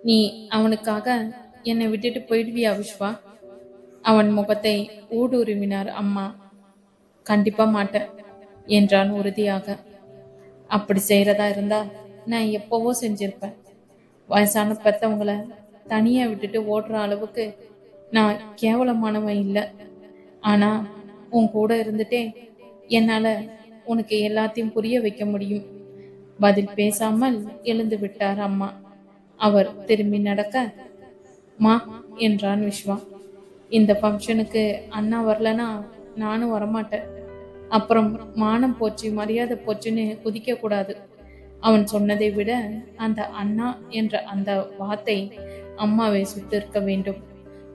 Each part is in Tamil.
நீ அவனுக்காக என்னை விட்டுட்டு போயிடுவியா விஸ்வா? அவன் முகத்தை ஊடுருவினார் அம்மா. கண்டிப்பா மாட்டேன் என்றான் உறுதியாக. அப்படி செய்யறதா இருந்தா நான் எப்பவோ செஞ்சிருப்பேன். வயசான பெத்தவங்களை தனியா விட்டுட்டு ஓடுற அளவுக்கு நான் கேவலமானவன் இல்லை. ஆனா உன் கூட இருந்துட்டே என்னால உனக்கு எல்லாத்தையும் புரிய வைக்க முடியும். பதில் பேசாமல் எழுந்து விட்டார் அம்மா. அவர் திரும்பி நடக்க, மா என்றான் விஸ்வா. இந்த ஃபங்க்ஷனுக்கு அண்ணா வரலனா நானும் வரமாட்டேன். அப்புறம் மானம் போச்சு மரியாதை போச்சுன்னு குதிக்க கூடாது. அவன் சொன்னதை விட அந்த அண்ணா என்ற அந்த வார்த்தை அம்மாவை சுட்டிருக்க வேண்டும்.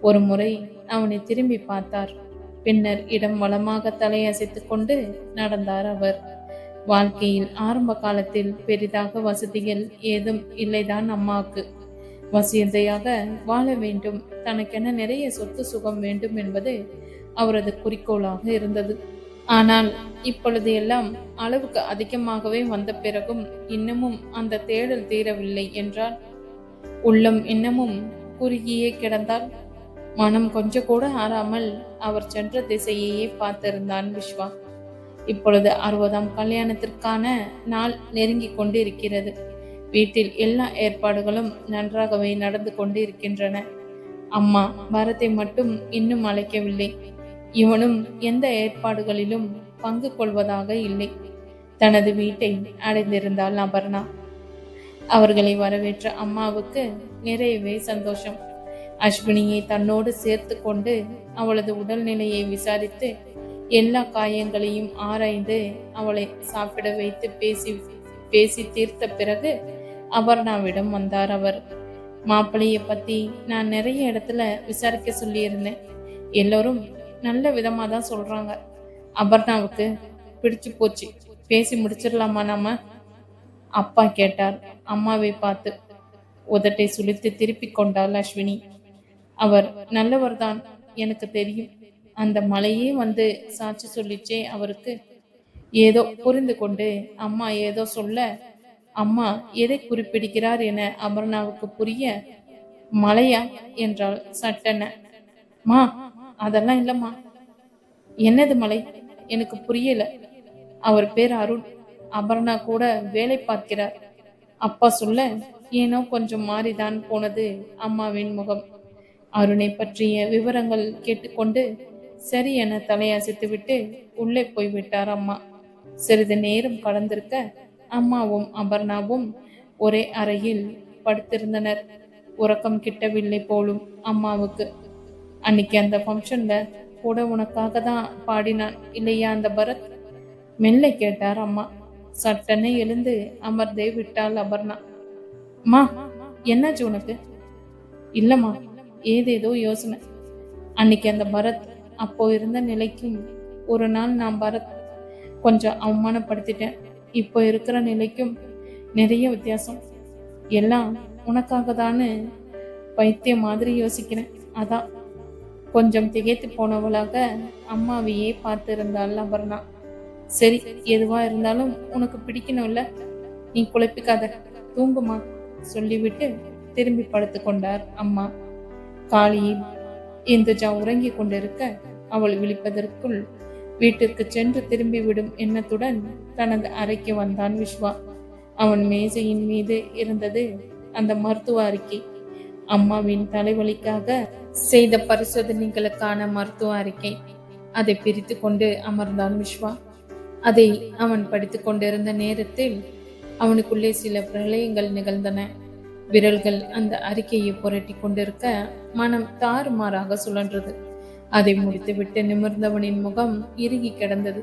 ஒரு முறை அவனை திரும்பி பார்த்தார். பின்னர் இடம் வலமாக தலையசைத்து கொண்டு நடந்தார் அவர். வாழ்க்கையில் ஆரம்ப காலத்தில் பெரிதாக வசதிகள் ஏதும் இல்லைதான் அம்மாவுக்கு. வசதியாக வாழ வேண்டும், தனக்கென நிறைய சொத்து சுகம் வேண்டும் என்பது அவரது குறிக்கோளாக இருந்தது. ஆனால் இப்பொழுது எல்லாம் அளவுக்கு அதிகமாகவே வந்த பிறகும் இன்னமும் அந்த தேடல் தீரவில்லை என்றால், உள்ளம் இன்னமும் குறுகியே கிடந்தால், மனம் கொஞ்சம் கூட ஆறாமல் அவர் சென்ற திசையையே பார்த்திருந்தான் விஸ்வா. இப்பொழுது 60ஆம் கல்யாணத்திற்கான நாள் நெருங்கி கொண்டு இருக்கிறது. வீட்டில் எல்லா ஏற்பாடுகளும் நன்றாகவே நடந்து கொண்டு இருக்கின்றன. அம்மா பரத்தை மட்டும் இன்னும் அழைக்கவில்லை. இவனும் எந்த ஏற்பாடுகளிலும் பங்கு கொள்வதாக இல்லை. தனது வீட்டை அடைந்திருந்தாள் அபர்ணா. அவர்களை வரவேற்ற அம்மாவுக்கு நிறையவே சந்தோஷம். அஸ்வினியை தன்னோடு சேர்த்து கொண்டு அவளது உடல்நிலையை விசாரித்து எல்லா காயங்களையும் ஆராய்ந்து அவளை சாப்பிட வைத்து பேசி தீர்த்த பிறகு அபர்ணாவிடம் வந்தார் அவர். மாப்பிள்ளைய பத்தி நான் நிறைய இடத்துல விசாரிக்க சொல்லியிருந்தேன். எல்லோரும் நல்ல விதமா தான் சொல்றாங்க. அபர்ணாவுக்கு பிடிச்சு போச்சு. பேசி முடிச்சிடலாமா நாம? அப்பா கேட்டார் அம்மாவை பார்த்து. உதட்டை சுழித்து திருப்பி கொண்டாள் அஸ்வினி. அவர் நல்லவர்தான், எனக்கு தெரியும். அந்த மலையே வந்து சாட்சி சொல்லிச்சே அவருக்கு. ஏதோ புரிந்து கொண்டு அம்மா ஏதோ சொல்ல, அம்மா எதை குறிப்பிடுகிறார் என அபர்ணாவுக்கு புரிய, மலையா என்றால் சட்டென. மா அதெல்லாம் இல்லம்மா. என்னது மலை? எனக்கு புரியல. அவர் பேர் அருண். அபர்ணா கூட வேலை பார்க்கிறார். அப்பா சொல்ல ஏனோ கொஞ்சம் மாறிதான் போனது அம்மாவின் முகம். அருணை பற்றிய விவரங்கள் கேட்டுக்கொண்டு சரி என தலையசைத்துவிட்டு உள்ளே போய்விட்டார் அம்மா. சிறிது நேரம் கடந்திருக்க அம்மாவும் அபர்ணாவும் ஒரே அறையில் படுத்திருந்தனர். உறக்கம் கிட்டவில்லை போலும் அம்மாவுக்கு. அன்னைக்கு அந்த ஃபங்க்ஷன்ல கூட உனக்காக தான் பாடினான் இல்லையா அந்த பரத்? மெல்ல கேட்டார் அம்மா. சட்டனை எழுந்து அமர்ந்தே விட்டாள் அபர்ணா. மா என்னாச்சு உனக்கு? இல்லம்மா, ஏதேதோ யோசனை. அன்னைக்கு அந்த பரத் அப்போ இருந்த நிலைக்கும் ஒரு நாள் நான் பரத் கொஞ்சம் அவமானப்படுத்திட்டேன். இப்போ இருக்கிற நிலைக்கும் நிறைய வித்தியாசம். எல்லாம் உனக்காக தானே பைத்திய மாதிரி யோசிக்கிறேன். அதான். கொஞ்சம் திகைத்து போனவளாக அம்மாவையே பார்த்து இருந்தாள் அபர்ணா. சரி, எதுவா இருந்தாலும் உனக்கு பிடிக்கணும்ல, நீ குழப்பிக்காத, தூங்குமா சொல்லிவிட்டு திரும்பி படுத்து கொண்டார் அம்மா. காலையில் இந்துஜா உறங்கி கொண்டிருக்க அவள் விழிப்பதற்குள் வீட்டிற்கு சென்று திரும்பிவிடும் எண்ணத்துடன் தனது அறைக்கு வந்தான் விஸ்வா. அவன் மேசையின் மீது இருந்தது அந்த மருத்துவ அறிக்கை. அம்மாவின் தலைவலிக்காக செய்த பரிசோதனைகளுக்கான மருத்துவ அறிக்கை. அதை பிரித்து கொண்டு அமர்ந்தான் விஸ்வா. அதை அவன் படித்து கொண்டிருந்த நேரத்தில் அவனுக்குள்ளே சில பிரளயங்கள் நிகழ்ந்தன. விரல்கள் அந்த அறிக்கையை புரட்டி கொண்டிருக்க மனம் தாறுமாறாக சுழன்றது. அதை முடித்துவிட்டு நிமிர்ந்தவனின் முகம் இறுகி கிடந்தது.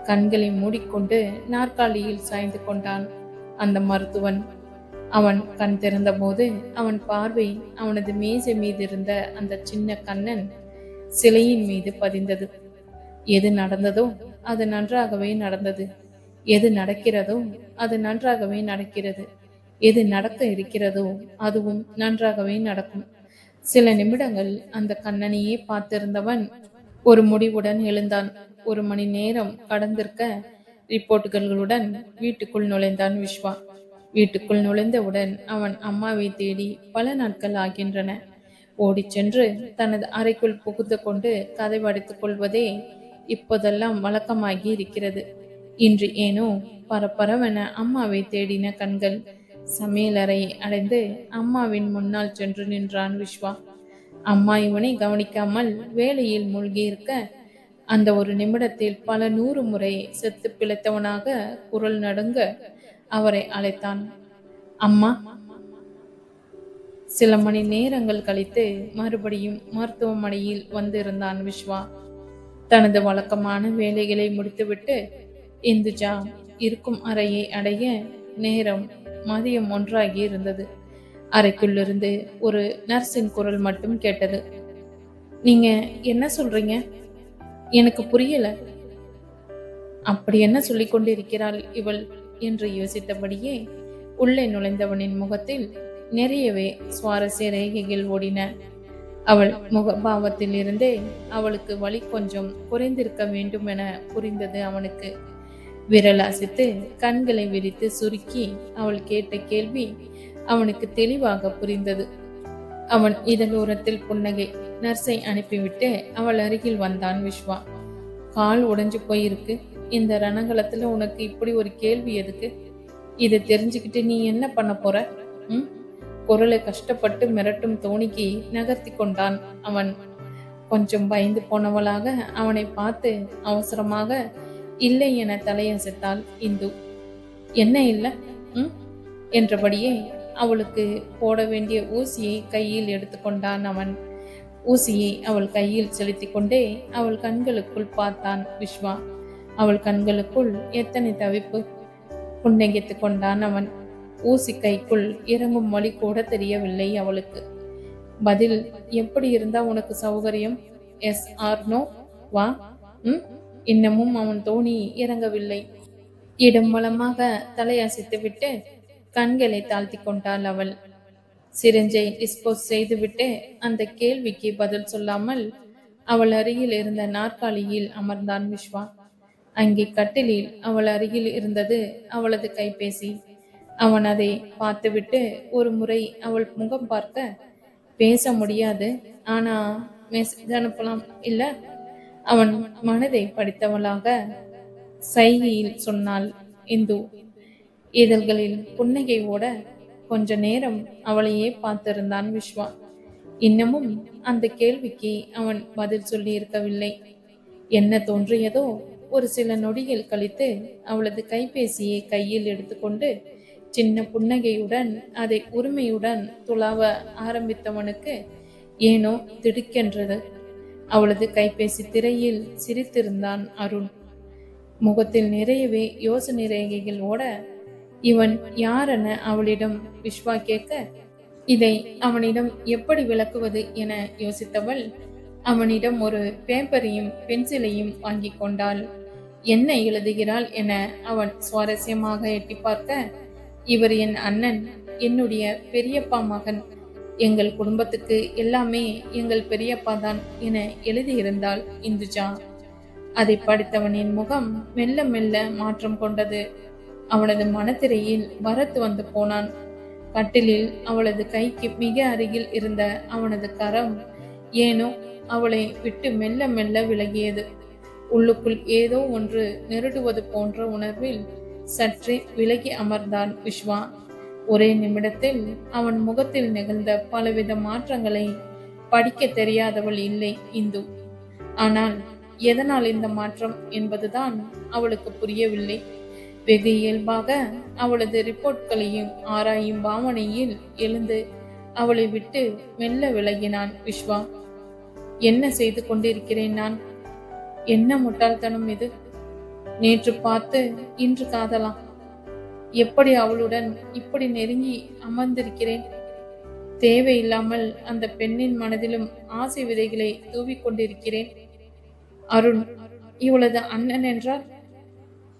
கண்களை மூடிக்கொண்டு நாற்காலியில் சாய்ந்து கொண்டான் அந்த மருத்துவன். அவன் கண் திறந்த போது அவன் பார்வை அவனது மேசை மீது இருந்த அந்த சின்ன கண்ணன் சிலையின் மீது பதிந்தது. எது நடந்ததோ அது நன்றாகவே நடந்தது. எது நடக்கிறதோ அது நன்றாகவே நடக்கிறது. எது நடக்க இருக்கிறதோ அதுவும் நன்றாகவே நடக்கும். சில நிமிடங்கள் அந்த கண்ணனையே பார்த்திருந்தவன் ஒரு முடிவுடன் எழுந்தான். 1 மணி நேரம் கடந்திருக்க ரிப்போர்ட்டுகளுடன் வீட்டுக்குள் நுழைந்தான் விஸ்வா. வீட்டுக்குள் நுழைந்தவுடன் அவன் அம்மாவை தேடி பல நாட்கள் ஆகின்றன. ஓடிச் சென்று தனது அறைக்குள் புகுந்து கொண்டு கதை அடைத்துக் கொள்வதே இப்போதெல்லாம் வழக்கமாகி இருக்கிறது. இன்று ஏனோ பரபரவென அம்மாவை தேடின கண்கள் சமையலறையை அடைந்து அம்மாவின் முன்னால் சென்று நின்றான் விஸ்வா. அம்மா இவனை கவனிக்காமல் வேலையில் மூழ்கியிருக்க அந்த ஒரு நிமிடத்தில் பல 100 முறை செத்து பிழைத்தவனாக குரல் நடுங்க அவரை அழைத்தான். அம்மா. சில மணி நேரங்கள் கழித்து மறுபடியும் மருத்துவமனையில் வந்திருந்தான் விஸ்வா. தனது வழக்கமான வேலைகளை முடித்துவிட்டு இந்துஜா இருக்கும் அறையை அடைய நேரம் மதியம் 1 இருந்தது. அறைக்குள்ளிருந்து ஒரு நர்ஸின் குரல் மட்டும் கேட்டது. நீங்க என்ன சொல்றீங்க? எனக்கு புரியல. அப்படி என்ன சொல்லிக் கொண்டிருக்கிறாள் இவள் என்று யோசித்தபடியே உள்ளே நுழைந்தவனின் முகத்தில் நிறையவே சுவாரஸ்ய ரேகைகள் ஓடின. அவள் முகபாவத்தில் இருந்தே அவளுக்கு வலி கொஞ்சம் குறைந்திருக்க வேண்டும் என புரிந்தது அவனுக்கு. விரல் அசைத்து கண்களை விரித்து சுருக்கி அவள் கேட்ட கேள்வி அவனுக்கு தெளிவாக புரிந்தது. அவன் இதழோரத்தில் புன்னகை. நர்ஸை அனுப்பிவிட்டு அவள் அருகில் வந்தான் விஸ்வா. கால் உடைஞ்சு போயிருக்கு. இந்த ரணகலத்துல உனக்கு இப்படி ஒரு கேள்வி எதுக்கு? இதை தெரிஞ்சுக்கிட்டு நீ என்ன பண்ண போற? குரலை கஷ்டப்பட்டு மிரட்டும் தோணிக்கு நகர்த்தி கொண்டான் அவன். கொஞ்சம் பயந்து போனவளாக அவனை பார்த்து அவசரமாக இல்லை என தலையசைத்தாள் இந்து. என்ன இல்லை என்றபடியே அவளுக்கு போட வேண்டிய ஊசியை கையில் எடுத்துக்கொண்டான் அவன். ஊசியை அவள் கையில் செலுத்தி கொண்டே அவள் கண்களுக்குள் பார்த்தான் விஸ்வா. அவள் கண்களுக்குள் எத்தனை தவிப்பு! புன்னகைத்து கொண்டான் அவன். ஊசி கைக்குள் இறங்கும் வழி கூட தெரியவில்லை அவளுக்கு. பதில் எப்படி இருந்தா உனக்கு சௌகரியம்? Yes or no? வா. இன்னமும் அவன் தோணி இறங்கவில்லை. இடம் வளமாக தலையசைத்து விட்டு கண்களை தாழ்த்தி கொண்டாள் அவள். சிரிஞ்சை டிஸ்போஸ் செய்துவிட்டு அந்த கேள்விக்கு பதில் சொல்லாமல் அவள் அருகில் இருந்த நாற்காலியில் அமர்ந்தான் விஸ்வா. அங்கே கட்டிலில் அவள் அருகில் இருந்தது அவளது கைபேசி. அவன் அதை பார்த்துவிட்டு ஒரு முறை அவள் முகம் பார்க்க, பேச முடியாது, ஆனா மெசேஜ் அனுப்பலாம் இல்ல? அவன் மனதை படித்தவளாக சைகையில் சொன்னாள் இந்து. இதழ்களில் புன்னகை ஓட கொஞ்ச நேரம் அவளையே பார்த்திருந்தான் விஸ்வா. இன்னமும் அந்த கேள்விக்கு அவன் பதில் சொல்லி இருக்கவில்லை. என்ன தோன்றியதோ ஒரு சில நொடிகள் கழித்து அவளது கைபேசியை கையில் எடுத்துக்கொண்டு சின்ன புன்னகையுடன் அதை உரிமையுடன் துளாவ ஆரம்பித்தவனுக்கு ஏனோ திடுக்கென்றது. அவளது கைபேசி திரையில் சிரித்திருந்தான் அருண். முகத்தில் நிறையவே யோசனை ரேகைகள் ஓட இவன் யாரென அவளிடம் விஸ்வா கேட்க, இதை அவனிடம் எப்படி விளக்குவது என யோசித்தவள் அவனிடம் ஒரு பேப்பரையும் பென்சிலையும் வாங்கி கொண்டாள். என்ன எழுதுகிறாள் என அவன் சுவாரஸ்யமாக எட்டி பார்க்க, இவர் என் அண்ணன், என்னுடைய பெரியப்பா மகன், எங்கள் குடும்பத்துக்கு எல்லாமே எங்கள் பெரியப்பா தான் என எழுதியிருந்தாள் இந்துஜா. அதை படித்தவனின் முகம் மெல்ல மெல்ல மாற்றம் கொண்டது. அவனது மனத்திரையில் பரத் வந்து போனான். கட்டிலில் அவளது கைக்கு மிக அருகில் இருந்த அவனது கரம் ஏனோ அவளை விட்டு மெல்ல மெல்ல விலகியது. உள்ளுக்குள் ஏதோ ஒன்று நெருடுவது போன்ற உணர்வில் சற்றே விலகி அமர்ந்தான் விஸ்வா. ஒரே நிமிடத்தில் அவன் முகத்தில் நிகழ்ந்த பலவித மாற்றங்களை படிக்க தெரியாதவள் இல்லை இந்து. ஆனால் எதனால் இந்த மாற்றம் என்பதுதான் அவளுக்கு புரியவில்லை. வெகு இயல்பாக அவளது ரிப்போர்ட்களையும் ஆராயும் பாவனையில் எழுந்து அவளை விட்டு மெல்ல விலகினான் விஸ்வா. என்ன செய்து கொண்டிருக்கிறேன் நான்? என்ன முட்டாள்தனம் இது! நேற்று பார்த்து இன்று காதலாம். எப்படி அவளுடன் இப்படி நெருங்கி அமர்ந்திருக்கிறேன்? தேவையில்லாமல் அந்த பெண்ணின் மனதிலும் ஆசை விதைகளை தூவிக்கொண்டிருக்கிறேன். அருண் இவளது அண்ணன் என்றால்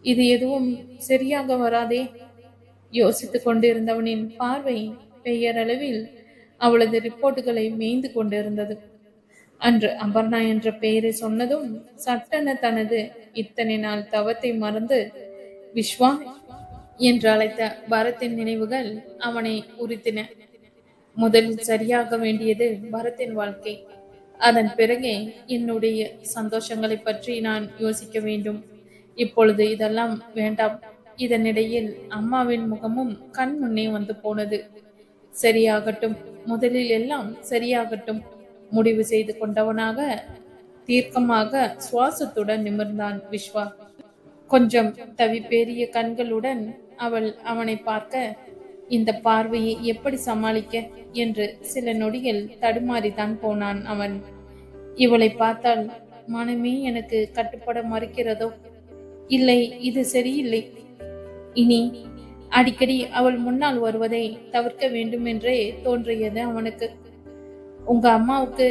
இது எதுவும் சரியாக வராதே. யோசித்துக் கொண்டிருந்தவனின் பார்வை பெயரளவில் அவளது ரிப்போர்ட்டுகளை மேய்ந்து கொண்டிருந்தது. அன்று அபர்ணா என்ற பெயரை சொன்னதும் சட்டென தனது இத்தனை நாள் தவத்தை மறந்து, விஸ்வா என்று அழைத்த பரத்தின் நினைவுகள் அவனை உறுத்தின. முதலில் சரியாக வேண்டியது பரத்தின் வாழ்க்கை. அதன் பிறகே என்னுடைய சந்தோஷங்களை பற்றி நான் யோசிக்க வேண்டும். இப்பொழுது இதெல்லாம் வேண்டாம். இதனிடையில் அம்மாவின் முகமும் கண் முன்னே வந்து போனது. சரியாகட்டும், முதலில் எல்லாம் சரியாகட்டும், முடிவு செய்து கொண்டவனாக தீர்க்கமாக சுவாசத்துடன் நிமிர்ந்தான் விஸ்வா. கொஞ்சம் தவிப்பேறிய கண்களுடன் அவள் அவனை பார்க்க, இந்த பார்வையை எப்படி சமாளிக்க என்று சில நொடிகள் தடுமாறித்தான் போனான் அவன். இவளை பார்த்தால் மனமே எனக்கு கட்டுப்பட மறுக்கிறதோ, இல்லை இது சரியில்லை, இனி அடிக்கடி அவள் முன்னால் வருவதை தவிர்க்க வேண்டும் என்றே தோன்றியது அவனுக்கு. உங்க அம்மாவுக்கு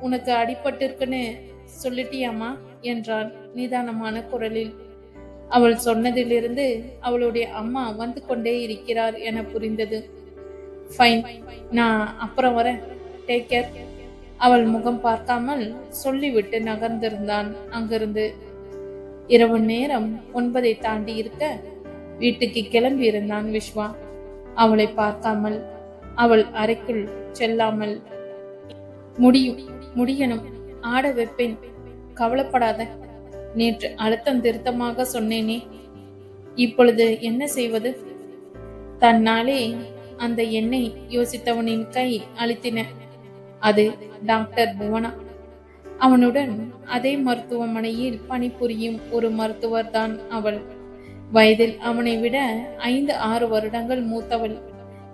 உனக்கு அடிபட்டிருக்குன்னு சொல்லிட்டியாமா என்றான் நிதானமான குரலில். அவள் சொன்னதிலிருந்து அவளுடைய அம்மா வந்து கொண்டே இருக்கிறார் என புரிந்தது. ஃபைன், நான் அப்புறம் வரேன், டேக் கேர். அவள் முகம் பார்க்காமல் சொல்லிவிட்டு நகர்ந்திருந்தான் அங்கிருந்து. இரவு நேரம் 9 தாண்டி இருக்க வீட்டுக்கு கிளம்பி இருந்தான் விஸ்வா. அவளை பார்க்காமல், அவள் அறைக்குள் செல்லாமல். முடியணும், ஆட வைப்பேன், கவலைப்படாத. நேற்று அழுத்தம் திருத்தமாக சொன்னேனே, இப்பொழுது என்ன செய்வது? தன்னாலே அந்த எண்ணை யோசித்தவனின் கை அழுத்தின. அது டாக்டர் புவனா. அவனுடன் அதே மருத்துவமனையில் பணிபுரியும் ஒரு மருத்துவர் தான் அவள். வயதில் அவனை விட 5-6 வருடங்கள் மூத்தவள்.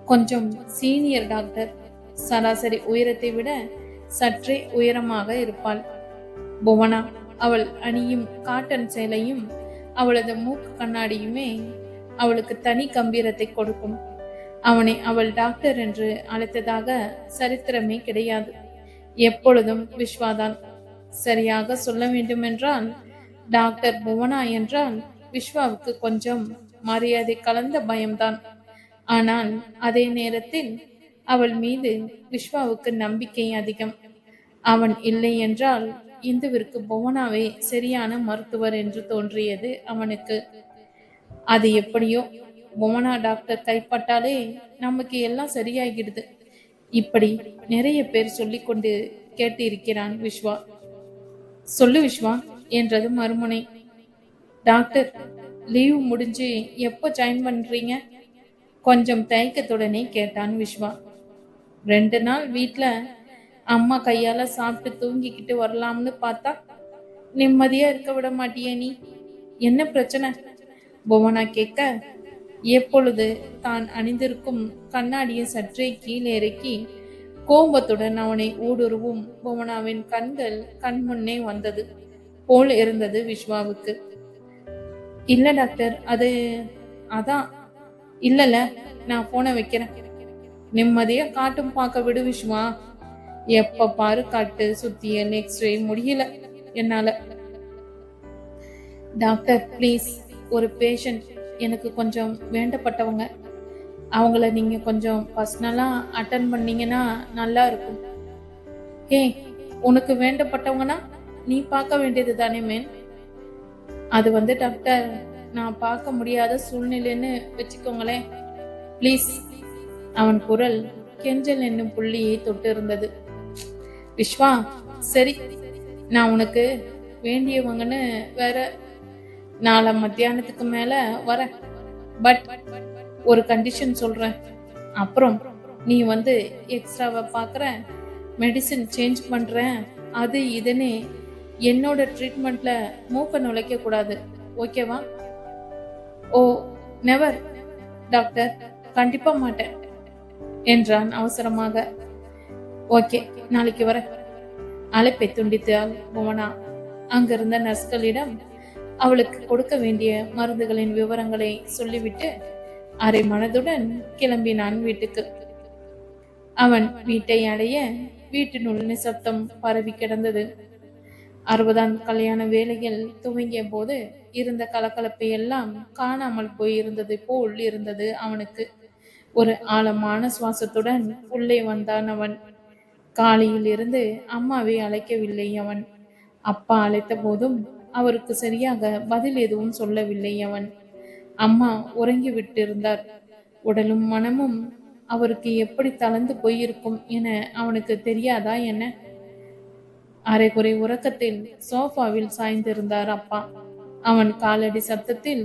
கொஞ்சம் சீனியர் டாக்டர். சராசரி உயரத்தை விட சற்றே உயரமாக இருப்பாள் புவனா. அவள் அணியும் காட்டன் சேலையும் அவளது மூக்கு கண்ணாடியுமே அவளுக்கு தனி கம்பீரத்தை கொடுக்கும். அவனை அவள் டாக்டர் என்று அழைத்ததாக சரித்திரமே கிடையாது. எப்பொழுதும் விஸ்வாதான். சரியாக சொல்ல வேண்டுமென்றால் டாக்டர் புவனா என்றால் விஸ்வாவுக்கு கொஞ்சம் மரியாதை கலந்த பயம்தான். ஆனால் அதே நேரத்தில் அவள் மீது விஸ்வாவுக்கு நம்பிக்கை அதிகம். அவன் இல்லை என்றால் இந்துவிற்கு புவனாவே சரியான மருத்துவர் என்று தோன்றியது அவனுக்கு. அது எப்படியோ, புவனா டாக்டர் கைப்பட்டாலே நமக்கு எல்லாம் சரியாகிடுது. இப்படி நிறைய பேர் சொல்லிக்கொண்டு கேட்டு இருக்கிறான் விஸ்வா. சொல்லு விஸ்வா என்றது மறுமுனை. டாக்டர், லீவ் முடிஞ்சு எப்போ ஜாயின் பண்றீங்க? கொஞ்சம் தயக்கத்துடனே கேட்டான் விஸ்வா. 2 நாள் வீட்டுல அம்மா கையால சாப்பிட்டு தூங்கிக்கிட்டு வரலாம்னு பார்த்தா நிம்மதியா இருக்க விட மாட்டியே நீ. என்ன பிரச்சனை? புவனா கேட்க, எப்பொழுது தான் அணிந்திருக்கும் கண்ணாடியை சற்றே கீழே இறக்கி கோபத்துடன் அவனை ஊடுருவும் புவனாவின் கண்கள் கண்முன்னே வந்தது போல் இருந்தது விஸ்வாவுக்கு. இல்ல டாக்டர், அதான் இல்லல, நான் போனை வைக்கிறேன். நிம்மதியா காட்டும் பார்க்க விடு விஸ்வா. எப்ப பாரு காட்டு சுத்திய எக்ஸ்ரே முடியல என்னால. டாக்டர் ப்ளீஸ், ஒரு பேஷண்ட், எனக்கு கொஞ்சம் வேண்டப்பட்டவங்க. அவங்கள நீங்க கொஞ்சம் பர்சனலா அட்டன் பண்ணீங்கன்னா நல்லா இருக்கும். ஹே, உனக்கு வேண்டப்பட்டவங்கன்னா நீ பார்க்க வேண்டியது தானே மேன். அது டாக்டர், நான் பார்க்க முடியாத சூழ்நிலைன்னு வச்சுக்கோங்களேன், ப்ளீஸ். அவன் குரல் கெஞ்சல் என்னும் புள்ளியை தொட்டு இருந்தது. விஸ்வா, சரி, நான் உனக்கு வேண்டியவங்கன்னு வேற நாளை மத்தியானத்துக்கு மேல வரேன். பட் ஒரு கண்டிஷன் சொல்றேன். அப்புறம் நீ எக்ஸ்ட்ராவை பார்க்குற, மெடிசின் சேஞ்ச் பண்றேன், அது இதுன்னு என்னோட ட்ரீட்மெண்ட்ல மூக்க நுழைக்க கூடாது, ஓகேவா? ஓ நெவர் டாக்டர், கண்டிப்பா மாட்டேன் என்றான் அவசரமாக. ஓகே, நாளைக்கு வர. அழைப்பை துண்டித்தாள் புவனா. அங்கிருந்த நர்ஸ்களிடம் அவளுக்கு கொடுக்க வேண்டிய மருந்துகளின் விவரங்களை சொல்லிவிட்டு அரை மனதுடன் கிளம்பினான் வீட்டுக்கு. அவன் வீட்டை அடைய வீட்டினுள் நிசப்தம் பரவி கிடந்தது. 60ஆம் கல்யாண வேலைகள் துவங்கிய போது இருந்த கலக்கலப்பை எல்லாம் காணாமல் போயிருந்தது போல் இருந்தது அவனுக்கு. ஒரு ஆழமான சுவாசத்துடன் உள்ளே வந்தான் அவன். காலையில் இருந்து அம்மாவை அழைக்கவில்லை அவன். அப்பா அழைத்த போதும் அவருக்கு சரியாக பதில் எதுவும் சொல்லவில்லை அவன். அம்மா உறங்கி விட்டிருந்தார். உடலும் மனமும் அவருக்கு எப்படி தளர்ந்து போயிருக்கும் என அவனுக்கு தெரியாதா என்ன? அரைகுறை உறக்கத்தில் சோஃபாவில் சாய்ந்திருந்தார் அப்பா. அவன் காலடி சத்தத்தில்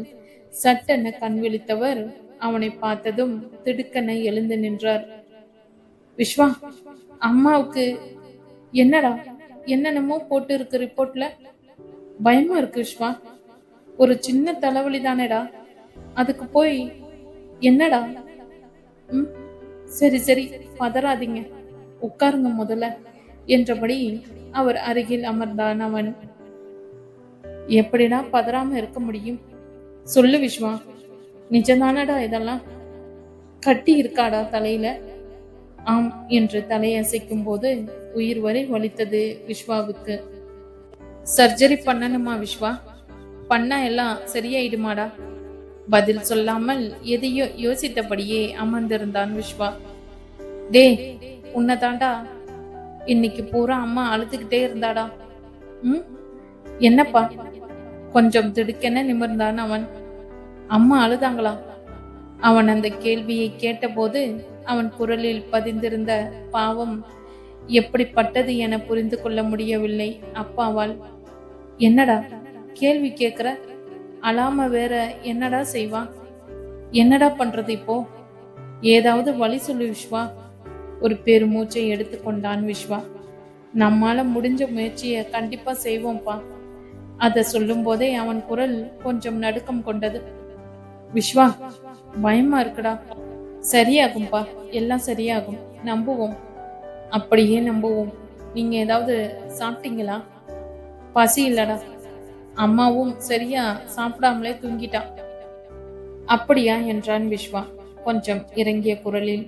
சட்டென கண் விழித்தவர் அவனை பார்த்ததும் திடுக்கென எழுந்து நின்றார். விஸ்வா, அம்மாவுக்கு என்னடா? என்னென்னமோ போட்டு இருக்கு ரிப்போர்ட்ல. பயமா இருக்கு விஸ்வா. ஒரு சின்ன தலைவலி தானேடா, அதுக்கு போய் என்னடா? ம், சரி சரி, பதறாதீங்க, உட்காருங்க முதல்ல என்றபடி அவர் அருகில் அமர்ந்தான் அவன். எப்படிடா பதறாம இருக்க முடியும்? சொல்லு விஸ்வா, நிஜம்தானடா இதெல்லாம்? கட்டி இருக்காடா தலையில? ஆம் என்று தலையசைக்கும் போது உயிர் வரை வலித்தது விஸ்வாவுக்கு. சர்ஜரி பண்ணணுமா விஸ்வா? பண்ணா எல்லாம் சரியாயிடுமாடா? பதில் சொல்லாமல் எதையோ யோசித்தபடியே அமர்ந்திருந்தான் விஸ்வா. டே, உன்னதாண்டா, இன்னைக்கு பூரா அம்மா அழுதுகிட்டே இருந்தாடா. ம், என்னப்பா? கொஞ்சம் திடுக்கென நிமிர்ந்தான் அவன். அம்மா அழுதாங்களா? அவன் அந்த கேள்வியை கேட்டபோது அவன் குரலில் பதிந்திருந்த பாவம் எப்படிப்பட்டது என புரிந்து கொள்ள முடியவில்லை அப்பாவால். என்னடா கேள்வி கேக்குற? அழாம வேற என்னடா செய்வான்? என்னடா பண்றது இப்போ? ஏதாவது வழி சொல்லு விஸ்வா. ஒரு பெருமூச்சை எடுத்துக்கொண்டான் விஸ்வா. நம்மால முடிஞ்ச முயற்சியை கண்டிப்பா செய்வோம்ப்பா. அத சொல்லும் போதே அவன் குரல் கொஞ்சம் நடுக்கம் கொண்டது. விஸ்வா, பயமா இருக்குடா. சரியாகும்பா, எல்லாம் சரியாகும், நம்புவோம். அப்படியே நம்புவோம். நீங்க ஏதாவது சாப்பிட்டீங்களா? பசி இல்லடா. அம்மாவும் சரியா சாப்பிடாமலே தூங்கிட்டான். அப்படியா என்றான் விஸ்வா கொஞ்சம் இறங்கிய குரலில்.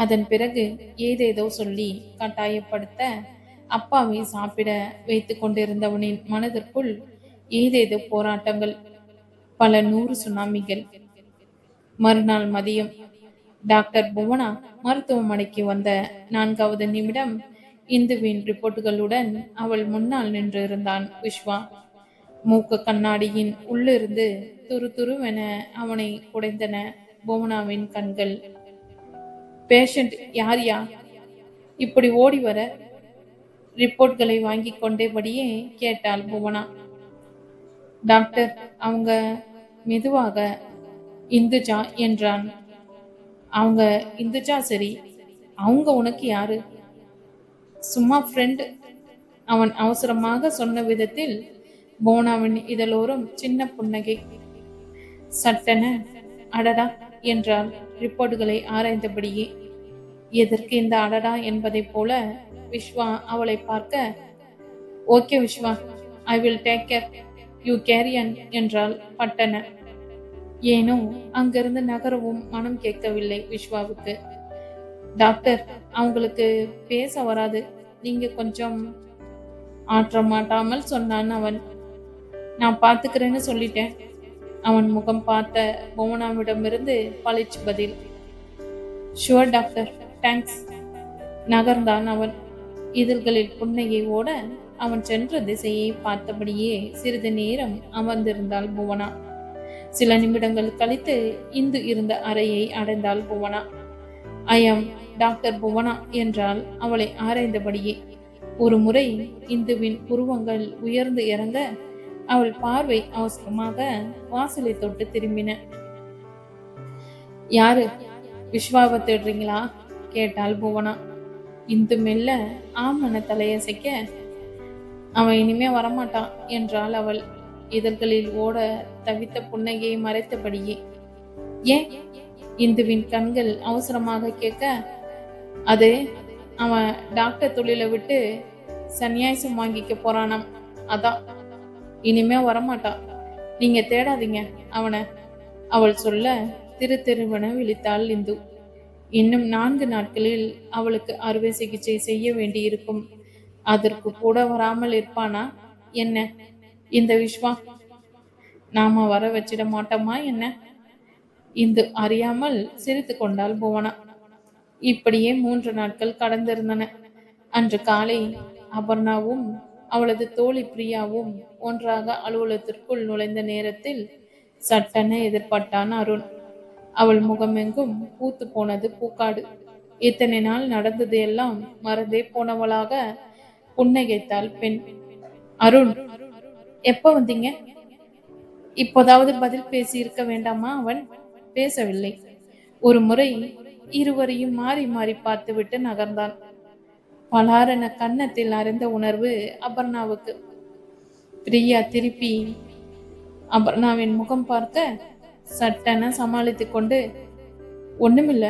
அதன் பிறகு ஏதேதோ சொல்லி கட்டாயப்படுத்த அப்பாவை சாப்பிட வைத்து கொண்டிருந்தவனின் மனதிற்குள் ஏதேதோ போராட்டங்கள், பல 100 சுனாமிகள். மறுநாள் மதியம் டாக்டர் புவனா மருத்துவமனைக்கு வந்த 4வது நிமிடம் இந்துவின் ரிப்போர்ட்டுகளுடன் அவள் முன்னால் நின்று இருந்தான் விஸ்வா. மூக்கு கண்ணாடியின் உள்ளிருந்து துரு துருவென அவனை குடைந்தன புவனாவின் கண்கள். பேஷண்ட் யாரியா இப்படி ஓடி வர? ரிப்போர்ட்களை வாங்கி கொண்டேபடியே கேட்டாள் புவனா. டாக்டர், அவங்க மெதுவாக இந்துஜா என்றான். அவங்க இந்துஜா சரி, அவங்க உனக்கு யாரு? சும்மா ஃப்ரெண்ட். அவன் அவசரமாக சொன்ன விதத்தில் போனாவின் இதழோரம் சின்ன புன்னகை. சட்டென அடடா என்றாள் ரிப்போர்ட்டுகளை ஆராய்ந்தபடியே. எதற்கு இந்த அடடா என்பதை போல விஸ்வா அவளை பார்க்க, okay Vishwa, I will take care, you carry on என்றாள் பட்டன. ஏனோ அங்கிருந்து நகரவும் மனம் கேட்கவில்லை விஸ்வாவுக்கு. டாக்டர், அவங்களுக்கு பேச வராது, நீங்க கொஞ்சம் ஆற்றமாட்டாமல் சொன்னான் அவன். நான் பார்த்துக்கிறேன்னு சொல்லிட்டேன். அவன் முகம் பார்த்த புவனாவிடமிருந்து பளிச்சு பதில். Sure doctor, thanks. நகர்ந்தான் அவன். இதழ்களில் புன்னையை ஓட அவன் சென்ற திசையை பார்த்தபடியே சிறிது நேரம் அமர்ந்திருந்தாள் புவனா. சில நிமிடங்கள் கழித்து இந்து இருந்த அறையை அடைந்தாள் புவனா. ஐ ஆம் டாக்டர் புவனா என்றால் அவளை ஆராய்ந்தபடியே. ஒரு முறை இந்துவின் புருவங்கள் உயர்ந்து இறங்க அவள் பார்வை அவசரமாக வாசலை தொட்டு திரும்பின. யாரு? விஸ்வாவை தேடுறீங்களா கேட்டாள் புவனா. இந்து மெல்ல ஆமன தலையசைக்க, அவன் இனிமே வரமாட்டான் என்றாள் அவள் இதழ்களில் ஓட தவித்த புன்னகையை மறைத்தபடியே. ஏன்? இந்துவின் கண்கள் அவசரமாக கேட்க, அது அவன் டாக்டர் தொழிலை விட்டு சன்னியாசம் வாங்கிக்க போறானாம், அதான். இனிமே வரமாட்டான், நீங்க தேடாதீங்க அவனை, அவள் சொல்ல திரு திருவென விழித்தாள் இந்து. இன்னும் 4 நாட்களில் அவளுக்கு அறுவை சிகிச்சை செய்ய வேண்டி இருக்கும். அதற்கு கூட வராமல் இருப்பானா என்ன இந்த விஸ்வா? நாம வர வச்சிட மாட்டோமா என்ன? இந்து அறியாமல் சிரித்து கொண்டாள் புவனா. இப்படியே 3 நாட்கள் கடந்திருந்தன. அன்று காலை அபர்ணாவும் அவளது தோழி பிரியாவும் ஒன்றாக அலுவலகத்திற்குள் நுழைந்த நேரத்தில் சட்டென எதிர்பட்டான் அருண். அவள் முகமெங்கும் பூத்து போனது பூக்காடு. இத்தனை நாள் நடந்தது எல்லாம் மறந்தே போனவளாக புன்னகைத்தாள் பெண். அருண், எப்ப வந்தீங்க? இப்போதாவது பதில் பேசி இருக்க வேண்டாமா? அவன் பேசவில்லை. ஒரு முறை இருவரையும் மாறி மாறி பார்த்துவிட்டு நகர்ந்தான். பலாரென கன்னத்தில் அறைந்த உணர்வு அபர்ணாவுக்கு. பிரியா திருப்பி அபர்ணாவின் முகம் பார்க்க சட்டென சமாளித்து கொண்டு, ஒண்ணுமில்ல,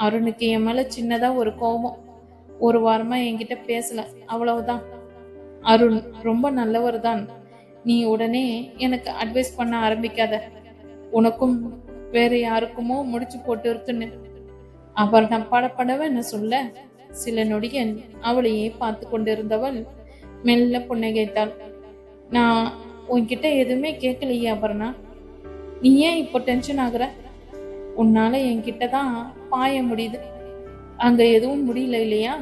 அருணுக்கு என் மேல சின்னதா ஒரு கோபம். ஒரு வாரமா என்கிட்ட பேசல, அவ்வளவுதான். அருண் ரொம்ப நல்லவர் தான். நீ உடனே எனக்கு அட்வைஸ் பண்ண ஆரம்பிக்காத. உனக்கும் வேற யாருக்குமோ முடிச்சு போட்டு இருக்குன்னு. அபர்ணா படப்படவென சொல்ல, சில நொடிகள் அவளையே பார்த்து கொண்டிருந்தவள் மெல்ல புன்னகைத்தாள். நான் உன்கிட்ட எதுவுமே கேட்கலையே அபர்ணா. நீ ஏன் இப்போ டென்ஷன் ஆகுற? உன்னால என்கிட்ட தான் பாய முடியுது, அங்க எதுவும் முடியல இல்லையா?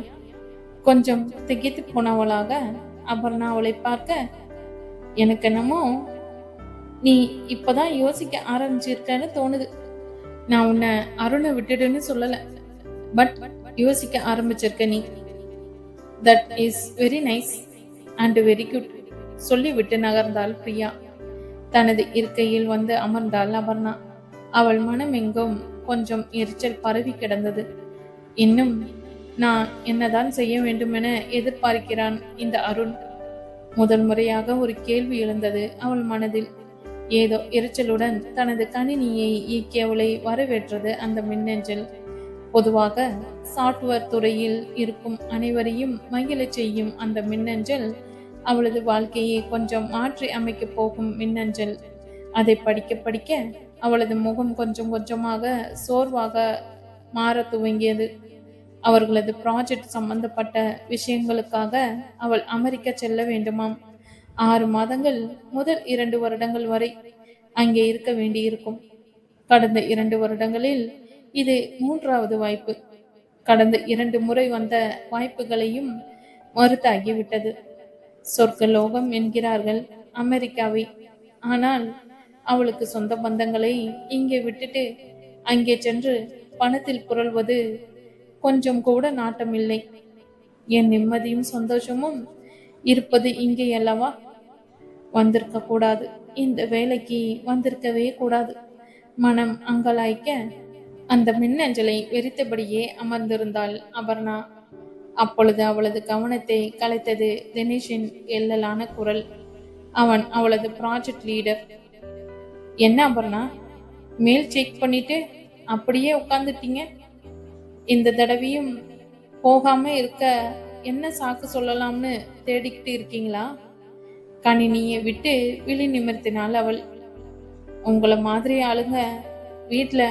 கொஞ்சம் திகைத்து போனவளாக அபர்ணா அவளை பார்க்க, எனக்கு என்னமோ நீ இப்பதான் யோசிக்க ஆரம்பிச்சிருக்கன்னு தோணுது. நான் உன்னை அருணை விட்டுடுன்னு சொல்லல, பட் யோசிக்க ஆரம்பிச்சிருக்க நீ. That is very nice and very good சொல்லிவிட்டு நகர்ந்தாள் பிரியா. தனது இருக்கையில் வந்து அமர்ந்தாள் அபர்ணா. அவள் மனம் எங்கும் கொஞ்சம் எரிச்சல் பரவி கிடந்தது. இன்னும் நான் என்னதான் செய்ய வேண்டுமென எதிர்பார்க்கிறான் இந்த அருண்? முதல் முறையாக ஒரு கேள்வி எழுந்தது அவள் மனதில். ஏதோ எரிச்சலுடன் தனது கணினியை இயக்கியவளை வரவேற்றது அந்த மின்னஞ்சல். பொதுவாக சாஃப்ட்வேர் துறையில் இருக்கும் அனைவரையும் மகிழச் செய்யும் அந்த மின்னஞ்சல் அவளது வாழ்க்கையை கொஞ்சம் மாற்றி அமைக்கப் போகும் மின்னஞ்சல். அதை படிக்க படிக்க அவளது முகம் கொஞ்சம் கொஞ்சமாக சோர்வாக மாற துவங்கியது. அவர்களது ப்ராஜெக்ட் சம்பந்தப்பட்ட விஷயங்களுக்காக அவள் அமெரிக்கா செல்ல வேண்டுமாம். 6 மாதங்கள் முதல் 2 வருடங்கள் வரை அங்கே இருக்க வேண்டியிருக்கும். கடந்த 2 வருடங்களில் இது 3வது வாய்ப்பு. கடந்த 2 முறை வந்த வாய்ப்புகளையும் மறுத்தாகிவிட்டது. சொர்க்கலோகம் என்கிறார்கள் அமெரிக்காவை. ஆனால் அவளுக்கு சொந்த பந்தங்களை இங்கே விட்டுட்டு அங்கே சென்று பணத்தில் புரள்வது கொஞ்சம் கூட நாட்டமில்லை. என் நிம்மதியும் சந்தோஷமும் இருப்பது இங்கே அல்லவா? வந்திருக்க கூடாது, இந்த வேலைக்கு வந்திருக்கவே கூடாது. மனம் அங்கலாய்க்க அந்த மின்னஞ்சலை வெறித்தபடியே அமர்ந்திருந்தாள் அபர்ணா. அப்பொழுது அவளது கவனத்தை கலைத்தது தினேஷின் எல்லலான குரல். அவன் அவளது ப்ராஜெக்ட் லீடர். என்ன அபர்ணா, மெயில் செக் பண்ணிட்டு அப்படியே உட்கார்ந்துட்டீங்க? இந்த தடவையும் போகாம இருக்க என்ன சாக்கு சொல்லலாம்னு தேடிக்கிட்டு இருக்கீங்களா? கணினியை விட்டு விழி நிமிர்த்தினாள் அவள். உங்களை மாதிரி ஆளுங்க வீட்டுல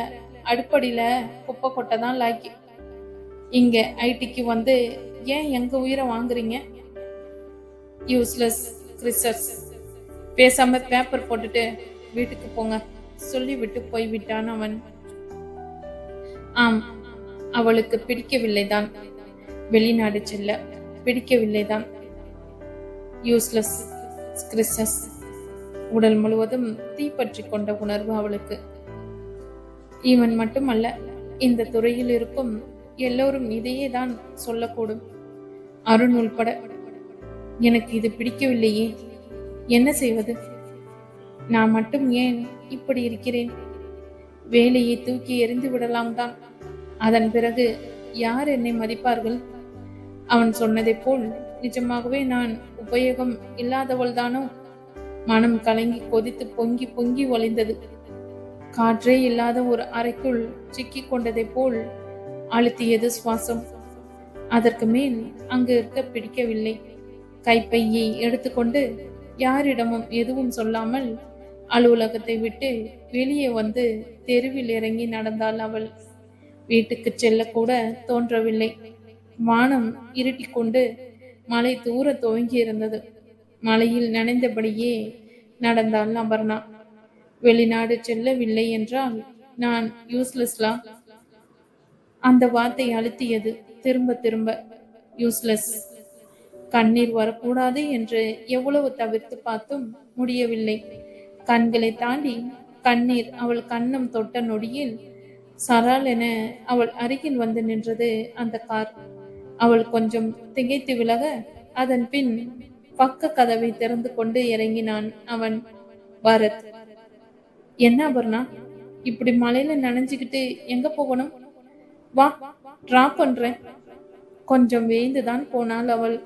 அடுப்படியில குப்பை கொட்டை தான் லாக்கி. இங்க ஐடிக்கு வந்து ஏன் எங்க உயிரை வாங்குறீங்க? யூஸ்லெஸ் கிறிஸ்டர்ஸ். பேசாம பேப்பர் போட்டுட்டு வீட்டுக்கு போங்க சொல்லிவிட்டு போய்விட்டான் அவன். ஆம், அவளுக்கு பிடிக்கவில்லைதான். வெளிநாடு செல்ல பிடிக்கவில்லைதான். யூஸ்லெஸ் கிறிஸ்டர்ஸ். உடல் முழுவதும் தீப்பற்றி கொண்ட உணர்வு அவளுக்கு. இவன் மட்டுமல்ல, இந்த துறையில் இருக்கும் எல்லோரும் இதையே தான் சொல்லக்கூடும், அருண் உள்பட. எனக்கு இது பிடிக்கவில்லையே, என்ன செய்வது? நான் மட்டும் ஏன் இப்படி இருக்கிறேன்? வேலையை தூக்கி எறிந்து விடலாம் தான். அதன் பிறகு யார் என்னை மதிப்பார்கள்? அவன் சொன்னதை போல் நிஜமாகவே நான் உபயோகம் இல்லாதவள் தானோ? மனம் கலங்கி கொதித்து பொங்கி பொங்கி ஒளிந்தது. காற்றே இல்லாத ஒரு அறைக்குள் சிக்கி கொண்டதை போல் அழுத்தியது சுவாசம். அதற்கு மேல் அங்கு இருக்க பிடிக்கவில்லை. கைப்பையை எடுத்துக்கொண்டு யாரிடமும் எதுவும் சொல்லாமல் அலுவலகத்தை விட்டு வெளியே வந்து தெருவில் இறங்கி நடந்தாள் அவள். வீட்டுக்கு செல்லக்கூட தோன்றவில்லை. வானம் இருட்டி கொண்டு மழை தூர துவங்கி இருந்தது. மழையில் நனைந்தபடியே நடந்தாள் அபர்ணா. வெளிநாடு செல்லவில்லை என்றால் நான் யூஸ்லெஸ்லா? அந்த வார்த்தை அழுத்தியது திரும்ப திரும்ப. யூஸ்லெஸ். கண்ணீர் வரக்கூடாது என்று எவ்வளவு தவிர்த்து பார்த்தும் முடியவில்லை. கண்களை தாண்டி கண்ணீர் அவள் கன்னம் தொட்ட நொடியில் சரால் என அவள் அருகில் வந்து நின்றது அந்த கார். அவள் கொஞ்சம் திகைத்து விலக, அதன் பின் பக்க கதவை திறந்து கொண்டு இறங்கினான் அவன். பரத், என்ன அபர்ணா, இப்படி மலையில நனைஞ்சுக்கிட்டு எங்க போகணும்? வா, டிராப் பண்றேன். கொஞ்சம் வேந்துதான் போனாள் அவள்.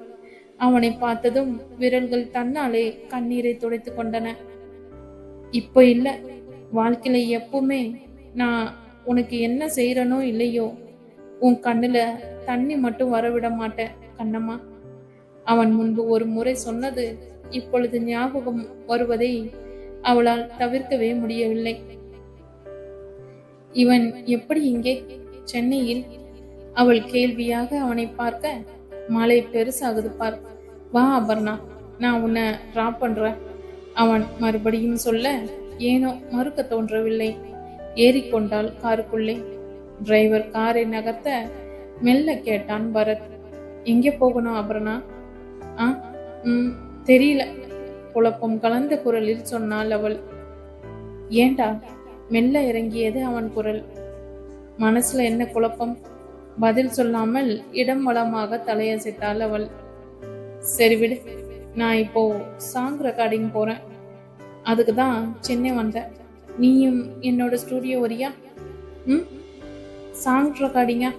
அவனை பார்த்ததும் விரல்கள் தன்னாலே கண்ணீரை துடைத்து கொண்டன. இப்போ இல்ல, வாழ்க்கையில எப்பவுமே நான் உனக்கு என்ன செய்யறனோ இல்லையோ, உன் கண்ணுல தண்ணி மட்டும் வரவிட மாட்டேன் கண்ணம்மா. அவன் முன்பு ஒரு முறை சொன்னது இப்பொழுது ஞாபகம் வருவதை அவளால் தவிர்க்கவே முடியவில்லை. இவன் எப்படி இங்கே சென்னையில்? அவள் கேள்வியாக அவனை பார்க்க, மழை பெருசாகுது பார், வா அபர்ணா, நான் உன்னை டிராப் பண்றேன். அவன் மறுபடியும் சொல்ல ஏனோ மறுக்க தோன்றவில்லை. ஏறிக்கொண்டாள் காருக்குள்ளே. டிரைவர் காரை நகர்த்த மெல்ல கேட்டான் பரத், எங்கே போகணும் அபர்ணா? தெரியல, குழப்பம் கலந்த குரலில் சொன்னாள் அவள். ஏண்டா? மெல்ல இறங்கியது அவன் குரல். மனசுல என்ன குழப்பம்? பதில் சொல்லாமல் இடம் வளமாக தலையசைத்தாள் அவள். சரி விடு, நான் இப்போ சாங் ரெக்கார்டிங் போறேன், அதுக்கு தான் சென்னை வந்தேன். நீயும் என்னோட ஸ்டூடியோ வரியா? சாங் ரெக்கார்டிங்கா?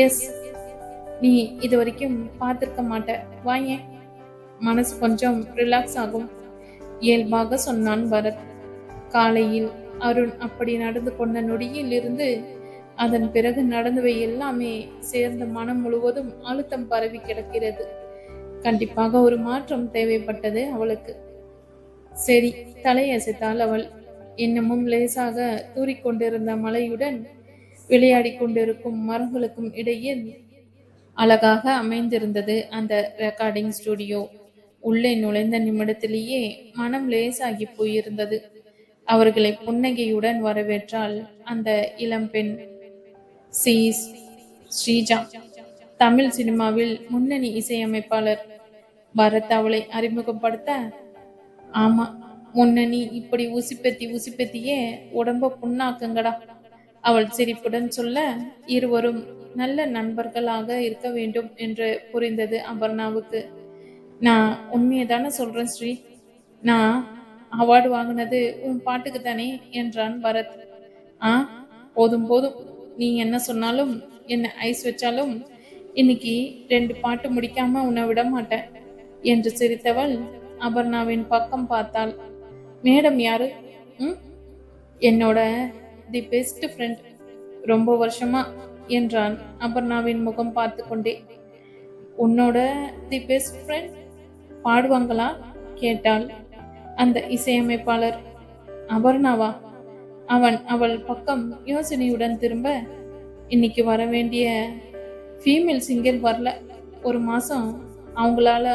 எஸ், நீ இது வரைக்கும் பார்த்திருக்க மாட்ட, வாயேன், மனசு கொஞ்சம் ரிலாக்ஸ் ஆகும், இயல்பாக சொன்னான் பரத். காலையில் அருண் அப்படி நடந்து கொண்ட நொடியில் இருந்து அதன் பிறகு நடந்தவை எல்லாமே சேர்ந்த மனம் முழுவதும் அழுத்தம் பரவி கிடக்கிறது. கண்டிப்பாக ஒரு மாற்றம் தேவைப்பட்டது அவளுக்கு. சரி, தலையசைத்தாள் அவள். இன்னமும் லேசாக தூறிக்கொண்டிருந்த மலையுடன் விளையாடி கொண்டிருக்கும் மரங்களுக்கும் இடையில் அழகாக அமைந்திருந்தது அந்த ரெக்கார்டிங் ஸ்டுடியோ. உள்ளே நுழைந்த நிமிடத்திலேயே மனம் லேசாகி போயிருந்தது. அவர்களை புன்னகையுடன் வரவேற்றாள் அந்த இளம்பெண். ஸ்ரீஜா, தமிழ் சினிமாவில் முன்னணி இசையமைப்பாளர். பரத் அவளை அறிமுகப்படுத்த, ஆமா, முன்னணி இப்படி உசிப்பெத்தியே உடம்ப புண்ணாக்குங்கடா, அவள் சிரிப்புடன் சொல்ல, இருவரும் நல்ல நண்பர்களாக இருக்க வேண்டும் என்று புரிந்தது அபர்ணாவுக்கு. நான் உண்மையதானே சொல்றேன் ஸ்ரீ, நான் அவார்டு வாங்கினது உன் பாட்டுக்கு தானே என்றான் பரத். போதும் போதும், நீ என்ன சொன்னாலும் என்ன ஐஸ் வச்சாலும் இன்னைக்கு 2 பாட்டு முடிக்காம உன்னை விட மாட்டேன் என்று சிரித்தவள் அபர்ணாவின் பக்கம் பார்த்தாள். மேடம் யாரு? என்னோட தி பெஸ்ட் ஃப்ரெண்ட், ரொம்ப வருஷமா என்றான் அபர்ணாவின் முகம் பார்த்து கொண்டே. உன்னோட தி பெஸ்ட் ஃப்ரெண்ட் பாடுவாங்களா கேட்டாள் அந்த இசையமைப்பாளர். அபர்ணாவா? அவன் அவள் பக்கம் யோசனையுடன் திரும்ப, இன்னைக்கு வர வேண்டிய ஃபீமேல் சிங்கர் வரல, 1 மாசம் அவங்களால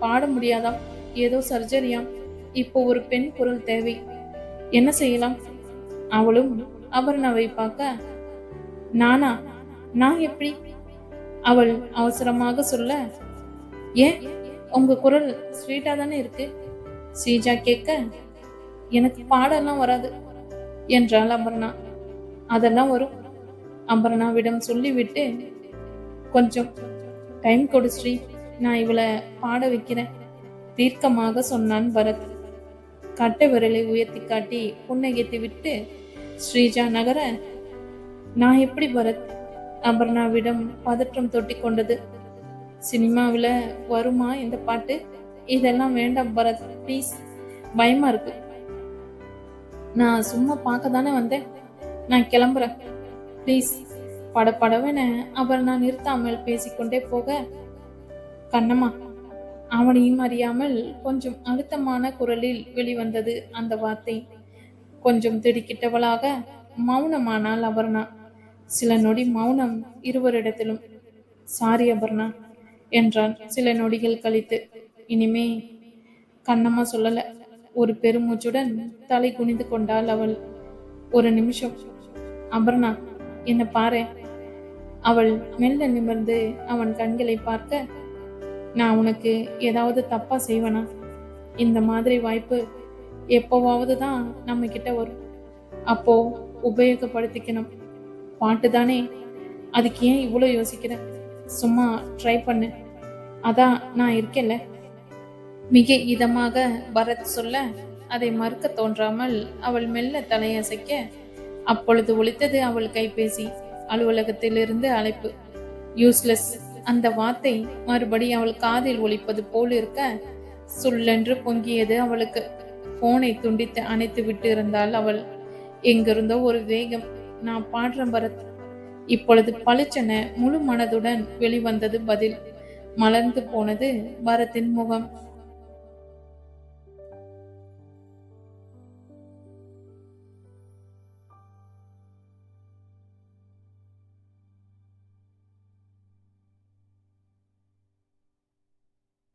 பாட முடியாதாம், ஏதோ சர்ஜரியாம், இப்போ ஒரு பெண் குரல் தேவை, என்ன செய்யலாம்? அவளும் அபர்ணாவை பார்க்க, நான் எப்படி? அவள் அவசரமாக சொல்ல, ஏன், உங்க குரல் ஸ்வீட்டா தானே இருக்கு. ஸ்ரீஜா கேட்க, எனக்கு பாடலாம் வராது என்றாள் அபர்ணா. அதெல்லாம் வரும், அபர்ணாவிடம் சொல்லிவிட்டு, கொஞ்சம் டைம் கொடு ஸ்ரீ, நான் இவளை பாட வைக்கிறேன் தீர்க்கமாக சொன்னான் பரத். கட்டை விரலை உயர்த்தி காட்டி புன்னகைத்து விட்டு ஸ்ரீஜா நகர, நான் எப்படி பரத்? அபர்ணாவிடம் பதற்றம் தொட்டி கொண்டது. சினிமாவில் வருமா இந்த பாட்டு? இதெல்லாம் வேண்டாம் பரத், ப்ளீஸ், பயமா இருக்கு. நான் சும்மா பார்க்க தானே வந்தேன், நான் கிளம்புறேன் ப்ளீஸ். படபடவென அபர்ணா நிறுத்தாமல் பேசிக்கொண்டே போக, கண்ணம்மா, அவனையும் அறியாமல் கொஞ்சம் அழுத்தமான குரலில் வெளிவந்தது அந்த வார்த்தை. கொஞ்சம் திடுக்கிட்டவளாக மௌனமானாள் அபர்ணா. சில நொடி மௌனம் இருவரிடத்திலும். சாரி அபர்ணா என்றான் சில நொடிகள் கழித்து. இனிமே கண்ணம்மா சொல்லல. ஒரு பெருமூச்சுடன் தலை குனிந்து கொண்டாள் அவள். ஒரு நிமிஷம் அபர்ணா, என்ன பாரு. அவள் மெல்ல நிமிர்ந்து அவன் கண்களை பார்க்க, நான் உனக்கு ஏதாவது தப்பா செய்வனா? இந்த மாதிரி வாய்ப்பு எப்போவாவது தான் நம்ம கிட்ட வரும். அப்போ உபயோகப்படுத்திக்கணும். பாட்டு தானே, அதுக்கு ஏன் இவ்வளோ யோசிக்கிற? சும்மா ட்ரை பண்ணு, அதான் நான் இருக்கேன்ல. மிக இதமாக பரத் சொல்ல அதை மறுக்க தோன்றாமல் அவள் மெல்ல தலையசைக்க அப்பொழுது ஒலித்தது அவள் கைபேசி. அலுவலகத்திலிருந்து அழைப்பு. யூஸ்லெஸ். அந்த வார்த்தை மறுபடி அவள் காதில் ஒலிப்பது போல் இருக்க சுள்ளென்று பொங்கியது அவளுக்கு. போனை துண்டித்து அணைத்து விட்டு இருந்தால் அவள். எங்கிருந்தோ ஒரு வேகம். நான் பாடுறேன் பரத். இப்பொழுது பளிச்சென முழு மனதுடன் வெளிவந்தது பதில். மலர்ந்து போனது பரத்தின் முகம்.